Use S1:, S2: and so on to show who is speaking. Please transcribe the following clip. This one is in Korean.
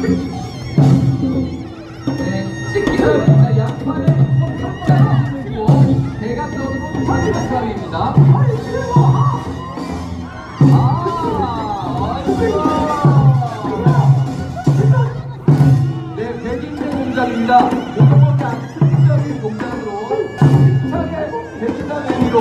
S1: 네, 찍기는 양팔을 kop장을 들고 대각선으로 차는 사람입니다. 네, 백인대 동작입니다. 보통은 양측적인 동작으로 힘차게 배치한 의미로